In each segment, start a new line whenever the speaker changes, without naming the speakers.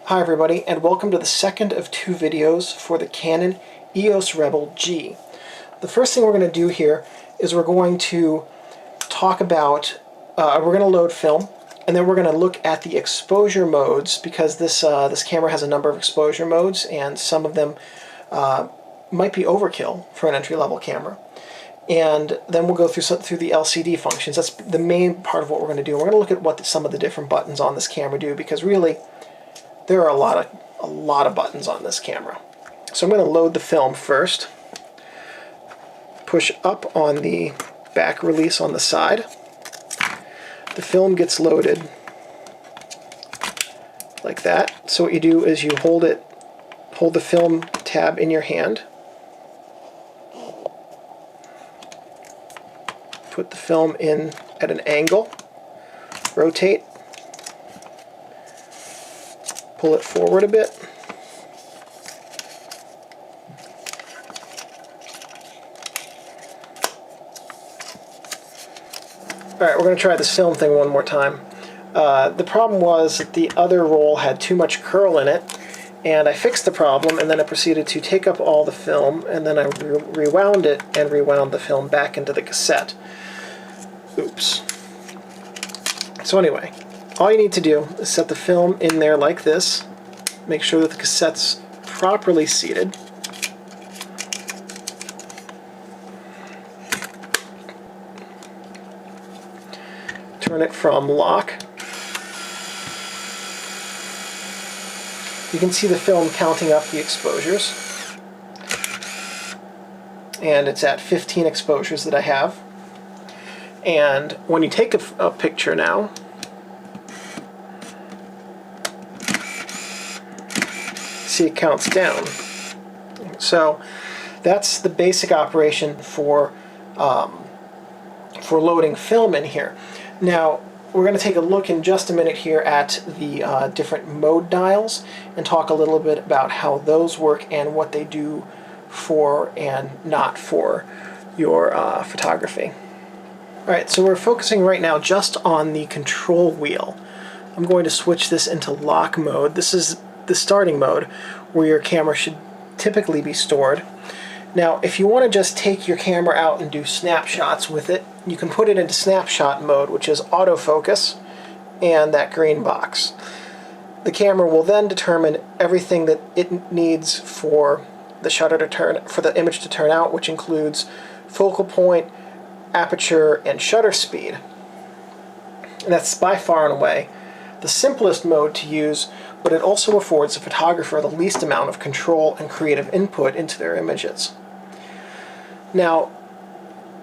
Hi everybody, and welcome to the second of two videos for the Canon EOS Rebel G. The first thing we're going to do here is we're going to talk about, we're going to load film, and then we're going to look at the exposure modes, because this camera has a number of exposure modes, and some of them might be overkill for an entry-level camera. And then we'll go through the LCD functions. That's the main part of what we're going to do. We're going to look at what some of the different buttons on this camera do, because really there are a lot of buttons on this camera. So I'm going to load the film first. Push up on the back release on the side. The film gets loaded like that. So what you do is you hold the film tab in your hand. Put the film in at an angle. Rotate. Pull it forward a bit. Alright, we're going to try this film thing one more time. The problem was that the other roll had too much curl in it, and I fixed the problem, and then I proceeded to take up all the film, and then I rewound it and rewound the film back into the cassette. Oops. So anyway, all you need to do is set the film in there like this. Make sure that the cassette's properly seated. Turn it from lock. You can see the film counting up the exposures. And it's at 15 exposures that I have. And when you take a picture now, see it counts down. So that's the basic operation for loading film in here. Now we're going to take a look in just a minute here at the different mode dials and talk a little bit about how those work and what they do for and not for your photography. Alright, so we're focusing right now just on the control wheel. I'm going to switch this into lock mode. This is the starting mode where your camera should typically be stored. Now if you want to just take your camera out and do snapshots with it, you can put it into snapshot mode, which is autofocus and that green box. The camera will then determine everything that it needs for the shutter to turn, for the image to turn out, which includes focal point, aperture, and shutter speed. And that's by far and away the simplest mode to use, but it also affords the photographer the least amount of control and creative input into their images. Now,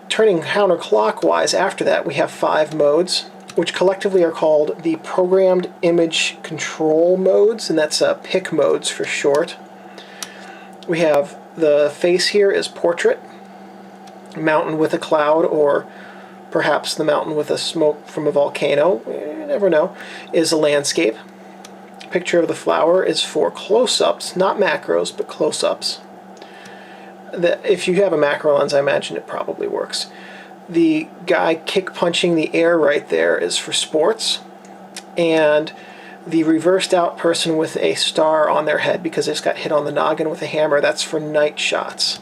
turning counterclockwise after that, we have 5 modes, which collectively are called the Programmed Image Control modes, and that's PIC modes for short. We have the face here is portrait, mountain with a cloud, or perhaps the mountain with a smoke from a volcano, you never know, is a landscape. Picture of the flower is for close-ups, not macros, but close-ups. If you have a macro lens, I imagine it probably works. The guy kick-punching the air right there is for sports, and the reversed-out person with a star on their head because they just got hit on the noggin with a hammer, that's for night shots.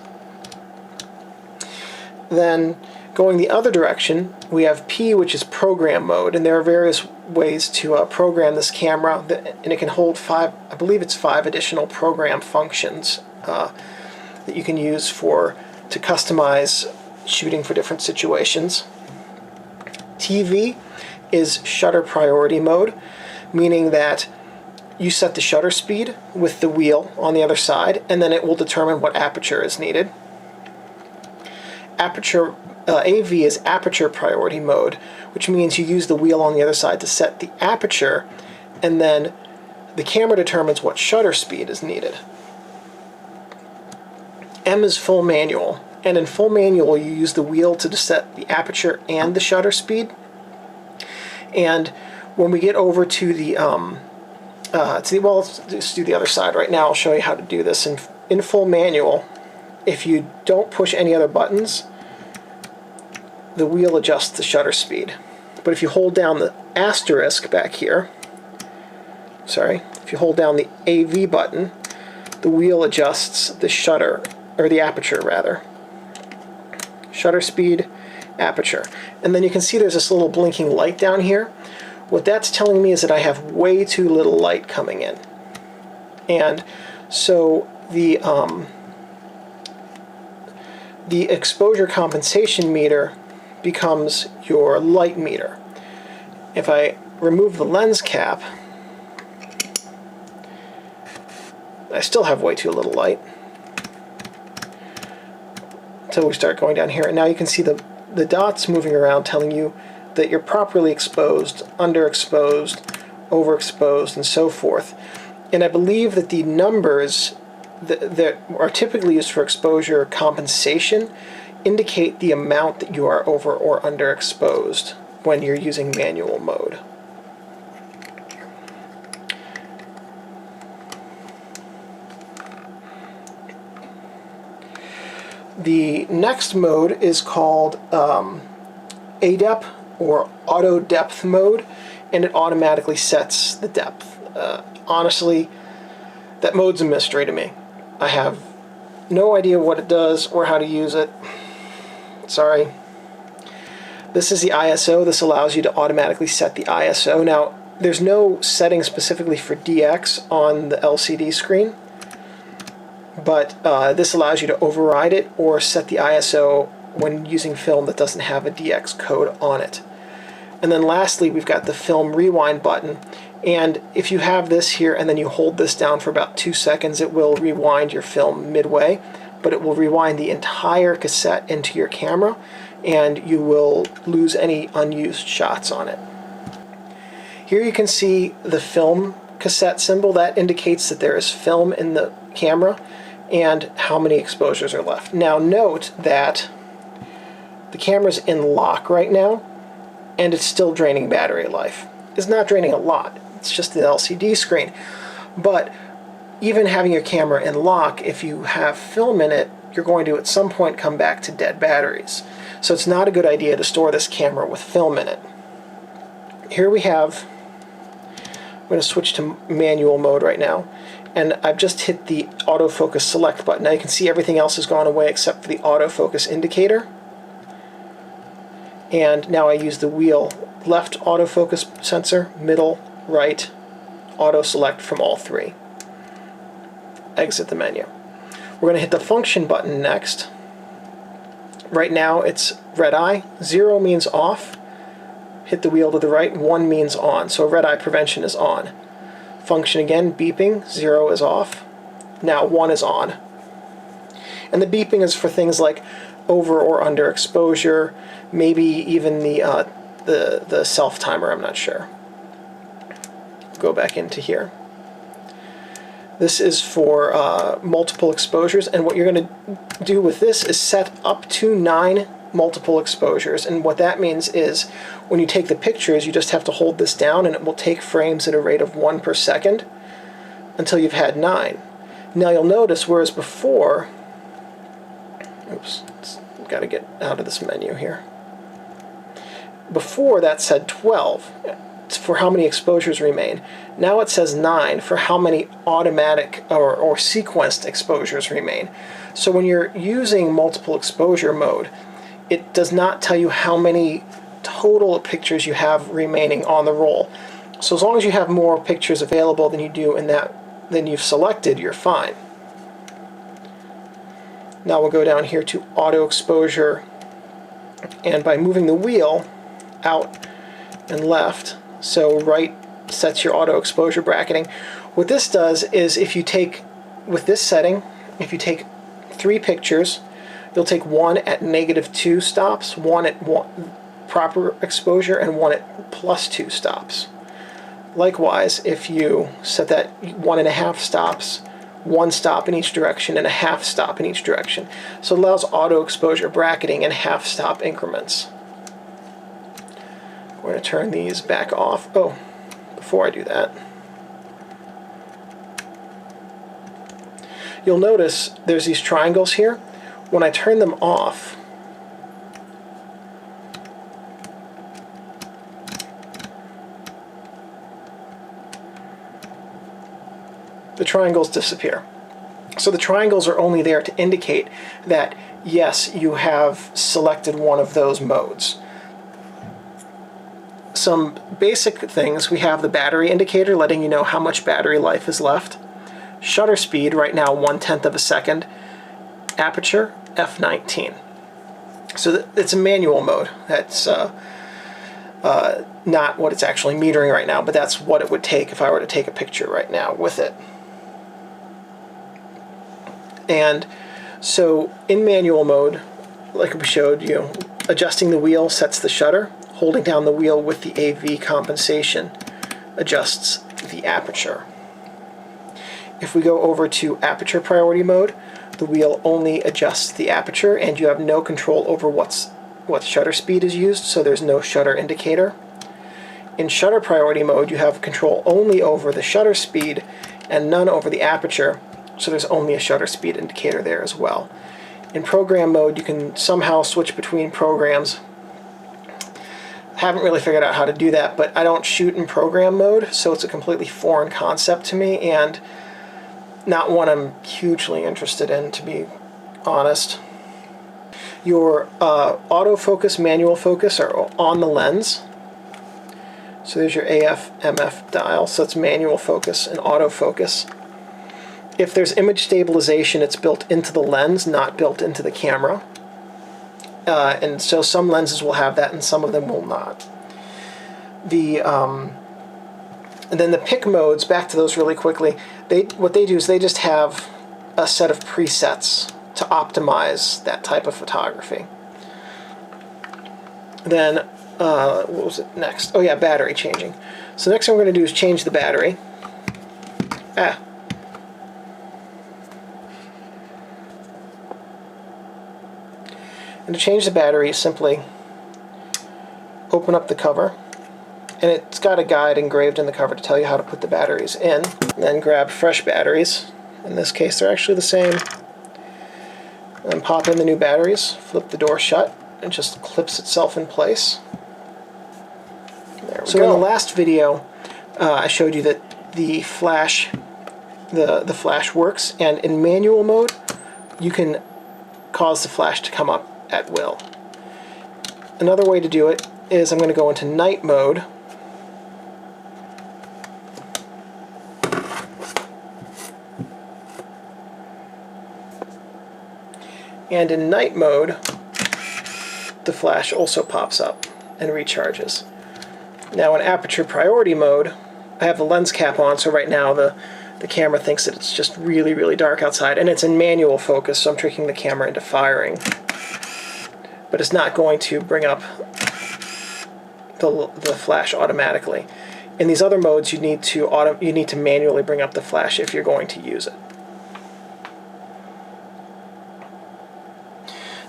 Then, going the other direction, we have P, which is program mode, and there are various ways to program this camera, and it can hold 5, I believe it's 5 additional program functions that you can use to customize shooting for different situations. TV is shutter priority mode, meaning that you set the shutter speed with the wheel on the other side, and then it will determine what aperture is needed. AV is aperture priority mode, which means you use the wheel on the other side to set the aperture, and then the camera determines what shutter speed is needed. M is full manual, and in full manual you use the wheel to set the aperture and the shutter speed. And when we get over to the well, let's just do the other side right now. I'll show you how to do this in full manual. If you don't push any other buttons, the wheel adjusts the shutter speed. But if you hold down the asterisk back here, if you hold down the AV button, the wheel adjusts the shutter, or the aperture rather. Shutter speed, aperture. And then you can see there's this little blinking light down here. What that's telling me is that I have way too little light coming in. And so the exposure compensation meter becomes your light meter. If I remove the lens cap, I still have way too little light until we start going down here. And now you can see the dots moving around telling you that you're properly exposed, underexposed, overexposed, and so forth. And I believe that the numbers that are typically used for exposure compensation indicate the amount that you are over or underexposed when you're using manual mode. The next mode is called ADEP, or auto depth mode, and it automatically sets the depth. Honestly, that mode's a mystery to me. I have no idea what it does or how to use it. Sorry. This is the ISO. This allows you to automatically set the ISO. Now, there's no setting specifically for DX on the LCD screen, but this allows you to override it or set the ISO when using film that doesn't have a DX code on it. And then lastly, we've got the film rewind button. And if you have this here and then you hold this down for about 2 seconds, it will rewind your film midway, but it will rewind the entire cassette into your camera, and you will lose any unused shots on it. Here you can see the film cassette symbol. That indicates that there is film in the camera and how many exposures are left. Now note that the camera's in lock right now, and it's still draining battery life. It's not draining a lot. It's just the LCD screen. But even having your camera in lock, if you have film in it, you're going to at some point come back to dead batteries. So it's not a good idea to store this camera with film in it. Here we have, I'm going to switch to manual mode right now, and I've just hit the autofocus select button. Now you can see everything else has gone away except for the autofocus indicator. And now I use the wheel left autofocus sensor, middle, right, auto select from all three. Exit the menu. We're going to hit the function button next. Right now it's red eye. 0 means off. Hit the wheel to the right. 1 means on. So red eye prevention is on. Function again, beeping. 0 is off. Now 1 is on. And the beeping is for things like over or under exposure, maybe even the self timer, I'm not sure. Go back into here. This is for multiple exposures, and what you're going to do with this is set up to 9 multiple exposures. And what that means is when you take the pictures, you just have to hold this down and it will take frames at a rate of 1 per second until you've had 9. Now you'll notice, whereas before, oops, got to get out of this menu here. Before that said 12 for how many exposures remain. Now it says 9 for how many automatic or sequenced exposures remain. So when you're using multiple exposure mode, it does not tell you how many total pictures you have remaining on the roll. So as long as you have more pictures available than you do in that than you've selected, you're fine. Now we'll go down here to auto exposure, and by moving the wheel out and left, so right sets your auto exposure bracketing. What this does is, if you take, with this setting, if you take 3 pictures, you'll take 1 at -2 stops, 1 at proper exposure, and 1 at +2 stops. Likewise, if you set that 1.5 stops, 1 stop in each direction and a half stop in each direction. So it allows auto exposure bracketing in half stop increments. We're going to turn these back off. Oh, before I do that, you'll notice there's these triangles here. When I turn them off, the triangles disappear. So the triangles are only there to indicate that, yes, you have selected one of those modes. Some basic things: we have the battery indicator letting you know how much battery life is left. Shutter speed, right now 1/10 of a second. Aperture, f/19. So it's a manual mode. That's not what it's actually metering right now, but that's what it would take if I were to take a picture right now with it. And so in manual mode, like we showed you, adjusting the wheel sets the shutter. Holding down the wheel with the AV compensation adjusts the aperture. If we go over to aperture priority mode, the wheel only adjusts the aperture and you have no control over what shutter speed is used, so there's no shutter indicator. In shutter priority mode, you have control only over the shutter speed and none over the aperture, so there's only a shutter speed indicator there as well. In program mode, you can somehow switch between programs. Haven't really figured out how to do that, but I don't shoot in program mode, so it's a completely foreign concept to me and not one I'm hugely interested in, to be honest. Your autofocus, manual focus are on the lens. So there's your AF, MF dial, so it's manual focus and autofocus. If there's image stabilization, it's built into the lens, not built into the camera. And so some lenses will have that and some of them will not. And then the pick modes, back to those really quickly, what they do is they just have a set of presets to optimize that type of photography. Then, what was it next? Oh yeah, battery changing. So next thing we're going to do is change the battery. And to change the battery, simply open up the cover, and it's got a guide engraved in the cover to tell you how to put the batteries in. And then grab fresh batteries. In this case, they're actually the same. And pop in the new batteries, flip the door shut, and it just clips itself in place. There we go. So in the last video, I showed you that the flash works, and in manual mode, you can cause the flash to come up at will. Another way to do it is I'm going to go into night mode. And in night mode, the flash also pops up and recharges. Now in aperture priority mode, I have the lens cap on, so right now the camera thinks that it's just really, really dark outside, and it's in manual focus, so I'm tricking the camera into firing. But it's not going to bring up the flash automatically. In these other modes, you need to manually bring up the flash if you're going to use it.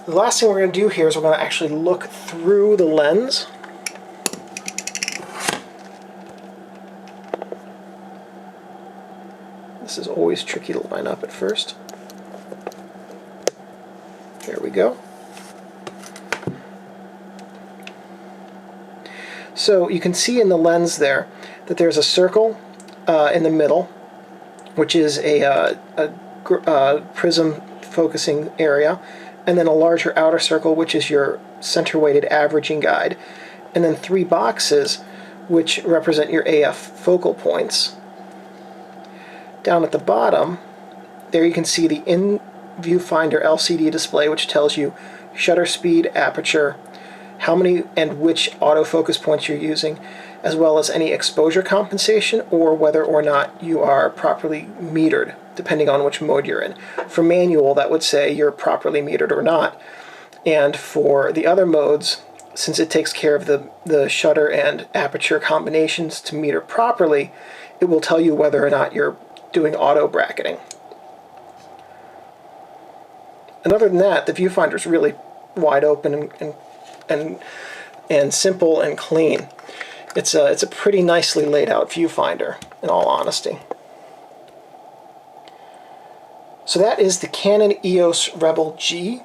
The last thing we're going to do here is we're going to actually look through the lens. This is always tricky to line up at first. There we go. So you can see in the lens there that there's a circle in the middle, which is a prism focusing area, and then a larger outer circle, which is your center-weighted averaging guide, and then 3 boxes, which represent your AF focal points. Down at the bottom, there you can see the in-viewfinder LCD display, which tells you shutter speed, aperture, how many and which autofocus points you're using, as well as any exposure compensation or whether or not you are properly metered, depending on which mode you're in. For manual, that would say you're properly metered or not. And for the other modes, since it takes care of the shutter and aperture combinations to meter properly, it will tell you whether or not you're doing auto bracketing. And other than that, the viewfinder is really wide open and simple and clean. It's a pretty nicely laid out viewfinder, in all honesty. So that is the Canon EOS Rebel G.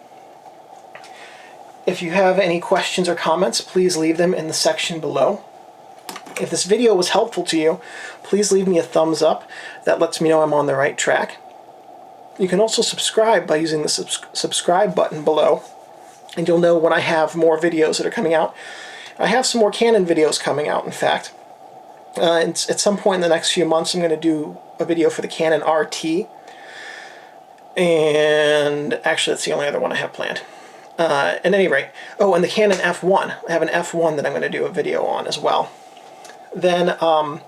If you have any questions or comments, please leave them in the section below. If this video was helpful to you, please leave me a thumbs up. That lets me know I'm on the right track. You can also subscribe by using the subscribe button below, and you'll know when I have more videos that are coming out. I have some more Canon videos coming out, in fact. And at some point in the next few months, I'm going to do a video for the Canon RT. And actually, that's the only other one I have planned. At any rate, oh, and the Canon F1. I have an F1 that I'm going to do a video on as well. Then, oh,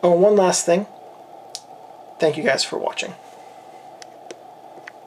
one last thing. Thank you guys for watching.